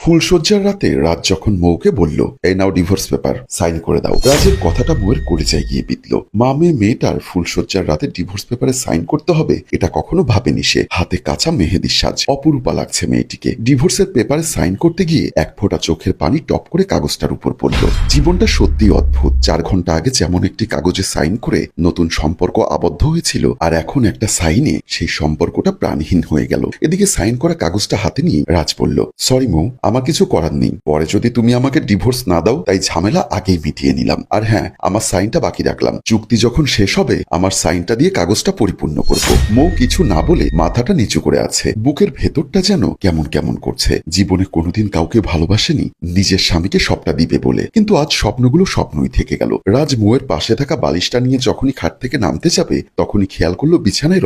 ফুলশয্যার রাতে রাজ যখন মৌকে বলল, এই নাও ডিভোর্স পেপার, সাইন করে দাও, রাজের কথাটা মৌয়ের কলিজায় গিয়ে বিঁধল। মেয়েটার ফুলশয্যার রাতে ডিভোর্স পেপারে সাইন করতে হবে এটা কখনো ভাবেনি সে। হাতে কাঁচা মেহেদির সাজ, অপরূপা লাগছে মেয়েটিকে। ডিভোর্সের পেপারে সাইন করতে গিয়ে এক ফোঁটা চোখের পানি টপ করে কাগজটার উপর পড়ল। জীবনটা সত্যি অদ্ভুত। 4 ঘন্টা আগে যেমন একটি কাগজে সাইন করে নতুন সম্পর্ক আবদ্ধ হয়েছিল, আর এখন একটা সাইনে সেই সম্পর্কটা প্রাণহীন হয়ে গেল। এদিকে সাইন করা কাগজটা হাতে নিয়ে রাজ বলল, সরি মৌ, আমার কিছু করার নেই। পরে যদি তুমি আমাকে ডিভোর্স না দাও তাই ঝামেলা আগেই মিটিয়ে নিলাম। আর হ্যাঁ, আমার সাইনটা বাকি রাখলাম। চুক্তি যখন শেষ হবে আমার সাইনটা দিয়ে কাগজটা পরিপূর্ণ করব। মৌ কিছু না বলে মাথাটা নিচু করে আছে। বুকের ভেতরটা যেন কেমন কেমন করছে। জীবনে কোনোদিন কাউকে ভালোবাসেনি নিজের স্বামীকে সবটা দিবে বলে, কিন্তু আজ স্বপ্নগুলো স্বপ্নই থেকে গেল। রাজ মৌয়ের পাশে থাকা বালিশটা নিয়ে যখনই খাট থেকে নামতে যাবে তখনই খেয়াল করলো বিছানায়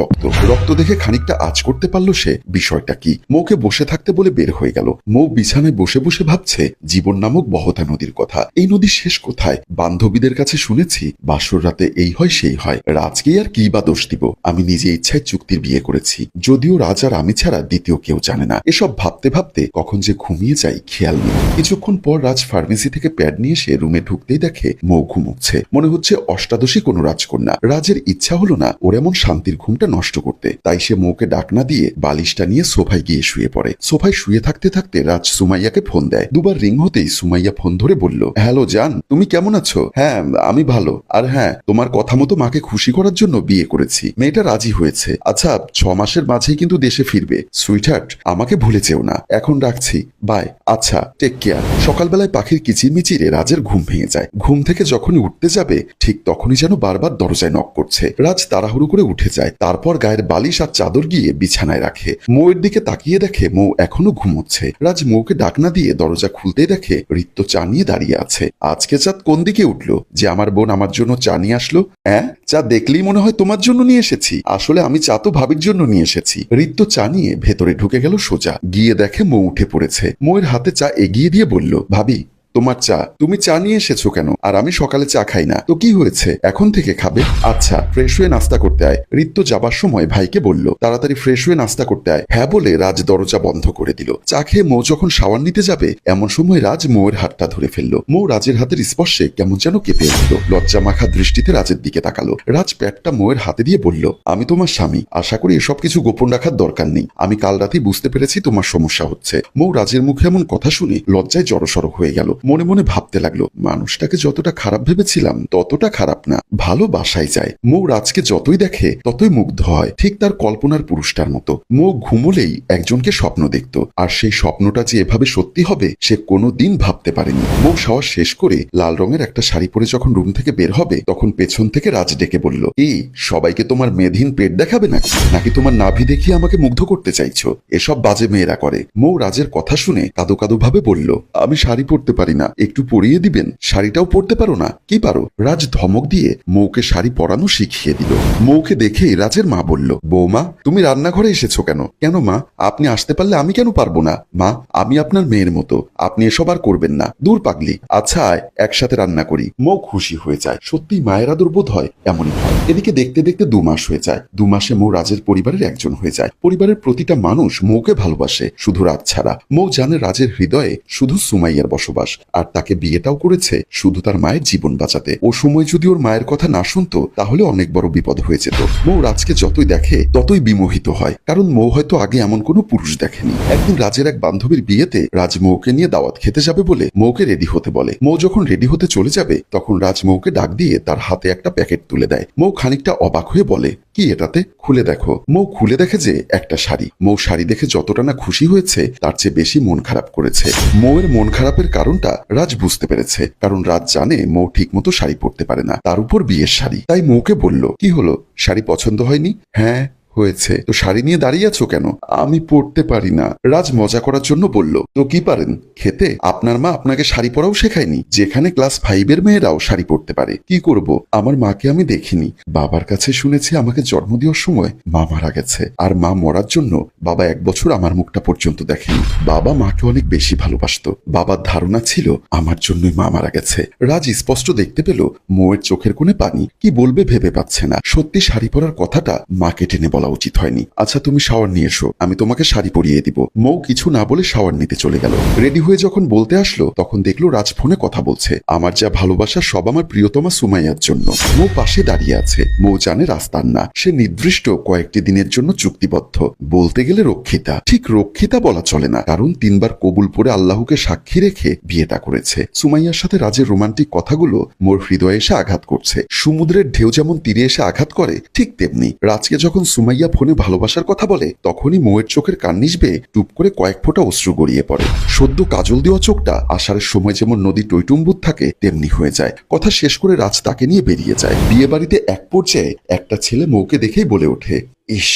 রক্ত দেখে খানিকটা আঁচ করতে পারলো সে বিষয়টা কি। মৌকে বসে থাকতে বলে বের হয়ে গেল। মৌ বিছানায় বসে বসে ভাবছে জীবন নামক বহতা নদীর কথা। এই নদী শেষ কোথায়? বান্ধবীদের কাছে শুনেছি বাসর রাতে এই হয় সেই হয়। রাজকে আর কি বা দোষ দিব? আমি নিজে ইচ্ছায় চুক্তির বিয়ে করেছি, যদিও রাজ আর আমি ছাড়া দ্বিতীয় কেউ জানে না। এসব ভাবতে ভাবতে কখন যে ঘুমিয়ে যাই খেয়াল নেই। কিছুক্ষণ পর রাজ ফার্মেসি থেকে প্যাড নিয়ে সে রুমে ঢুকতেই দেখে মৌ ঘুমোচ্ছে। মনে হচ্ছে অষ্টাদশী কোনো রাজকন্যা। রাজের ইচ্ছা হলো না ওর এমন শান্তির ঘুমটা নষ্ট করতে, তাই সে মৌকে ডাক না দিয়ে বালিশটা নিয়ে সোফায় গিয়ে শুয়ে পড়ে। সোফায় শুয়ে থাকতে থাকতে রাজ সুমাইয়াকে ফোন দেয়। দুবার রিং হতেই সুমাইয়া ফোন ধরে বলল, হ্যালো জান, তুমি কেমন আছো? হ্যাঁ আমি ভালো। আর হ্যাঁ, তোমার কথা মতো মাকে খুশি করার জন্য বিয়ে করেছি। মেয়েটা রাজি হয়েছে। আচ্ছা 6 মাসের মাঝেই কিন্তু দেশে ফিরবে। সুইটহার্ট, আমাকে ভুলে যেও না। এখন রাখছি, বাই। আচ্ছা, টেক কেয়ার। সকালবেলায় পাখির কিচিরমিচিরে রাজের ঘুম ভেঙে যায়। ঘুম থেকে যখনই উঠতে যাবে ঠিক তখনই যেন বারবার দরজায় নক করছে। রাজ তাড়াহুড়ো করে উঠে যায়। তারপর গায়ের বালিশ আর চাদর গিয়ে বিছানায় রাখে। মৌয়ের দিকে তাকিয়ে দেখে মৌ এখনো ঘুমোচ্ছে। রাজ মৌকে ডাক না দিয়ে দরজা খুলতেই দেখে ঋত্য চা নিয়ে দাঁড়িয়ে আছে। আজকে চাঁদ কোন দিকে উঠলো যে আমার বোন আমার জন্য চা নিয়ে আসলো? হ্যাঁ, চা দেখলেই মনে হয় তোমার জন্য নিয়ে এসেছি। আসলে আমি চা তো ভাবির জন্য নিয়ে এসেছি। ঋত্য চা নিয়ে ভেতরে ঢুকে গেল সোজা। গিয়ে দেখে মৌ উঠে পড়েছে। মৌয়ের হাতে চা এগিয়ে দিয়ে বলল, ভাবি তোমার চা। তুমি চা নিয়ে এসেছো কেন? আর আমি সকালে চা খাই না। তো কি হয়েছে, এখন থেকে খাবে? আচ্ছা, ফ্রেশ হয়ে নাস্তা করতে আয়। ঋত্য যাবার সময় ভাইকে বলল, তাড়াতাড়ি ফ্রেশ হয়ে নাস্তা করতে আয়। হ্যাঁ বলে রাজ দরজা বন্ধ করে দিল। চা খেয়ে মৌ যখন শাওয়ার নিতে যাবে এমন সময় রাজ মৌয়ের হাতটা ধরে ফেললো। মৌ রাজের হাতের স্পর্শে কেমন যেন কেঁপে উঠল। লজ্জা মাখা দৃষ্টিতে রাজের দিকে তাকালো। রাজ প্যাটটা মৌয়ের হাতে দিয়ে বলল, আমি তোমার স্বামী, আশা করি এসব কিছু গোপন রাখার দরকার নেই। আমি কাল রাতেই বুঝতে পেরেছি তোমার সমস্যা হচ্ছে। মৌ রাজের মুখে এমন কথা শুনে লজ্জায় জড়সড় হয়ে গেল। মনে মনে ভাবতে লাগলো, মানুষটাকে যতটা খারাপ ভেবেছিলাম ততটা খারাপ না, ভালো বাসায় যায়। মৌ রাজকে যতই দেখে ততই মুগ্ধ হয়, ঠিক তার কল্পনার পুরুষটার মতো। মৌ ঘুমোলেই একজনকে স্বপ্ন দেখত, আর সেই স্বপ্নটা যে এভাবে সত্যি হবে সে কোনোদিন ভাবতে পারেনি। মৌ শাওয়ার শেষ করে লাল রঙের একটা শাড়ি পরে যখন রুম থেকে বের হবে তখন পেছন থেকে রাজ ডেকে বলল, এই সবাইকে তোমার মেধহীন পেট দেখাবে নাকি তোমার নাভি দেখিয়ে আমাকে মুগ্ধ করতে চাইছো? এসব বাজে মেয়েরা করে। মৌ রাজের কথা শুনে কাদো কাদো ভাবে বলল, আমি শাড়ি পরতে পারি না, একটু পরিয়ে দিবেন? শাড়িটাও পরতে পারো না? কি পারো? রাজ ধমক দিয়ে মৌকে শাড়ি পরানো শিখিয়ে দিল। মৌকে দেখে রাজের মা বলল, বৌমা তুমি রান্নাঘরে এসেছো কেন? কেন মা, আপনি আসতে পারলে আমি কেন পারবো না? মা, আমি আপনার মেয়ের মতো, আপনি এসব আর করবেন না। দূর পাগলি। আচ্ছা একসাথে রান্না করি। মৌ খুশি হয়ে যায়। সত্যি মায়ের আদর বোধ হয় এমনই হয়। এদিকে দেখতে দেখতে 2 মাস হয়ে যায়। 2 মাসে মৌ রাজের পরিবারের একজন হয়ে যায়। পরিবারের প্রতিটা মানুষ মৌকে ভালোবাসে, শুধু রাজ ছাড়া। মৌ জানে রাজের হৃদয়ে শুধু সুমাইয়ার বসবাস, আর তাকে বিয়েটাও করেছে শুধু তার মায়ের জীবন বাঁচাতে। ও সময় যদি ওর মায়ের কথা না শুনতো তাহলে অনেক বড় বিপদ হয়ে যেত। মৌ রাজকে যতই দেখে ততই বিমোহিত হয়, কারণ মৌ হয়তো আগে এমন কোনো পুরুষ দেখেনি। একদিন রাজের এক বান্ধবীর বিয়েতে রাজ মৌকে নিয়ে দাওয়াত খেতে যাবে বলে মৌকে রেডি হতে বলে। মৌ যখন রেডি হতে চলে যাবে তখন রাজ মৌকে ডাক দিয়ে তার হাতে একটা প্যাকেট তুলে দেয়। মৌ খানিকটা অবাক হয়ে বলে, কি এটাতে? খুলে দেখো। মৌ খুলে দেখে যে একটা শাড়ি। মৌ শাড়ি দেখে যতটা না খুশি হয়েছে তার চেয়ে বেশি মন খারাপ করেছে। মৌয়ের মন খারাপের কারণটা রাজ বুঝতে পেরেছে, কারণ রাজ জানে মৌ ঠিক মতো শাড়ি পরতে পারে না, তার উপর বিয়ের শাড়ি। তাই মৌকে বলল, কি হলো, শাড়ি পছন্দ হয়নি? হ্যাঁ হয়েছে। তো শাড়ি নিয়ে দাঁড়িয়ে আছো কেন? আমি পরতে পারি না। রাজ মজা করার জন্য বলল, তো কি পারেন? খেতে? আপনার মা আপনাকে শাড়ি পরাও শেখায়নি? যেখানে ক্লাস 5-এর মেয়েরাও শাড়ি পরতে পারে। কি করব, আমার মাকে আমি দেখিনি। বাবার কাছে শুনেছি আমাকে জন্ম দেওয়ার সময় মা মারা গেছে, আর মা মরার জন্য বাবা 1 বছর আমার মুখটা পর্যন্ত দেখেনি। বাবা মাকে অনেক বেশি ভালোবাসতো। বাবার ধারণা ছিল আমার জন্যই মা মারা গেছে। রাজ স্পষ্ট দেখতে পেল মৌয়ের চোখের কোণে পানি। কি বলবে ভেবে পাচ্ছে না। সত্যি শাড়ি পরার কথাটা মাকে টেনে বলা বলা উচিত হয়নি। আচ্ছা তুমি শাওয়ার নিয়ে এসো, আমি তোমাকে শাড়ি পরিয়ে দিব। মৌ কিছু না বলে শাওয়ার নিতে চলে গেল। রেডি হয়ে যখন বলতে আসলো তখন দেখলো রাজ ফোনে কথা বলছে। আমার যা ভালোবাসা সব আমার প্রিয়তমা সুমাইয়ার জন্য। মৌ পাশে দাঁড়িয়ে আছে। মৌ জানে রাস্তার না, সে নির্দিষ্ট কয়েকটি দিনের জন্য চুক্তিবদ্ধ। বলতে গেলে রক্ষিতা, ঠিক রক্ষিতা বলা চলে না, কারণ 3 বার কবুল পরে আল্লাহকে সাক্ষী রেখে বিয়েটা করেছে। সুমাইয়ার সাথে রাজের রোমান্টিক কথাগুলো মোর হৃদয়ে এসে আঘাত করছে। সমুদ্রের ঢেউ যেমন তীরে এসে আঘাত করে, ঠিক তেমনি রাজকে যখন সুমাইয়া ফোনে ভালোবাসার কথা বলে তখনই মৌয়ের চোখের কান্নিস বেয়ে টুপ করে কয়েক ফোঁটা অশ্রু গড়িয়ে পড়ে। সদ্য কাজল দেওয়া চোখটা আষাঢ়ের সময় যেমন নদী টইটুম্বুর থাকে তেমনি হয়ে যায়। কথা শেষ করে রাজ তাকে নিয়ে বেরিয়ে যায়। বিয়ে বাড়িতে এক পর্যায়ে একটা ছেলে মৌকে দেখেই বলে ওঠে, ইস,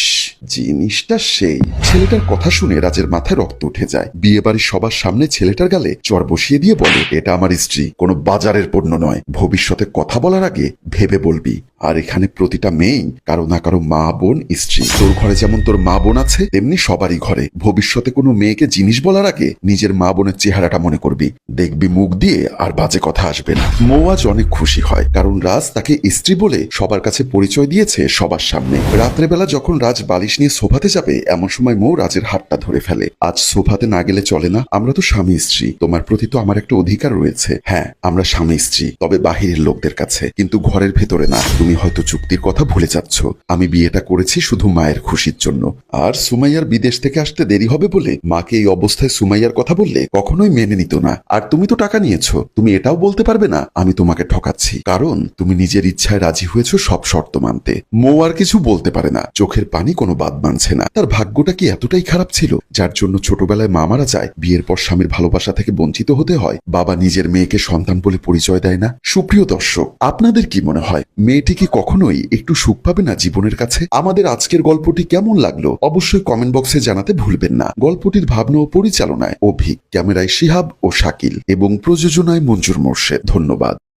জিনিসটা সেই। ছেলেটার কথা শুনে রাজের মাথায় রক্ত উঠে যায়। বিয়ে বাড়ির সবার সামনে ছেলেটার গালে চর বসিয়ে দিয়ে বলে, এটা আমার স্ত্রী, কোনো বাজারের পণ্য নয়। ভবিষ্যতে কথা বলার আগে ভেবে বলবি। আর এখানে প্রতিটা মেয়েই কারো না কারো মা বোন স্ত্রী। তোর ঘরে যেমন তোর মা বোন আছে তেমনি সবারই ঘরে ভবিষ্যতে কোনো মেয়েকে জিনিস বলার আগে নিজের মা বোনের চেহারাটা মনে করবি। দেখবি মুখ দিয়ে আর বাজে কথা আসবে না। মৌ আজ অনেক খুশি হয়, কারণ রাজ তাকে স্ত্রী বলে সবার কাছে পরিচয় দিয়েছে সবার সামনে। রাত্রেবেলা যখন রাজ বালিশ নিয়ে সোফাতে যাবে এমন সময় মৌ রাজের হাতটা ধরে ফেলে। আজ সোফাতে না গেলে চলে না, আমরা তো স্বামী স্ত্রী, তোমার প্রতি তো আমার একটা অধিকার রয়েছে। হ্যাঁ আমরা স্বামী স্ত্রী, তবে বাহিরের লোকদের কাছে, কিন্তু ঘরের ভেতরে না। তুমি হয়তো চুক্তির কথা ভুলে যাচ্ছ। আমি বিয়েটা করেছি শুধু মায়ের খুশির জন্য। আর সুমাইয়ার বিদেশ থেকে আসতে দেরি হবে বলে মাকে এই অবস্থায় সুমাইয়ার কথা বললে কখনোই মেনে নিত না। আর তুমি তো টাকা নিয়েছো, তুমি এটাও বলতে পারবে না আমি তোমাকে ঠকাচ্ছি, কারণ তুমি নিজের ইচ্ছায় রাজি হয়েছো সব শর্ত মানতে। মৌ আর কিছু বলতে পারে না, চোখের পানি কোনো বাদ মানছে না। তার ভাগ্যটা কি এতটাই খারাপ ছিল যার জন্য ছোটবেলায় মা মারা যায়, বিয়ের পর স্বামীর ভালোবাসা থেকে বঞ্চিত হতে হয়, বাবা নিজের মেয়েকে সন্তান বলে পরিচয় দেয় না? সুপ্রিয় দর্শক, আপনাদের কি মনে হয় মেয়েটি কি কখনোই একটু সুখ পাবে না জীবনের কাছে? আমাদের আজকের গল্পটি কেমন লাগলো অবশ্যই কমেন্ট বক্সে জানাতে ভুলবেন না। গল্পটির ভাবনা ও পরিচালনায় অভিক, ক্যামেরায় শিহাব ও শাকিল এবং প্রযোজনায় মঞ্জুর মোর্শেদ। ধন্যবাদ।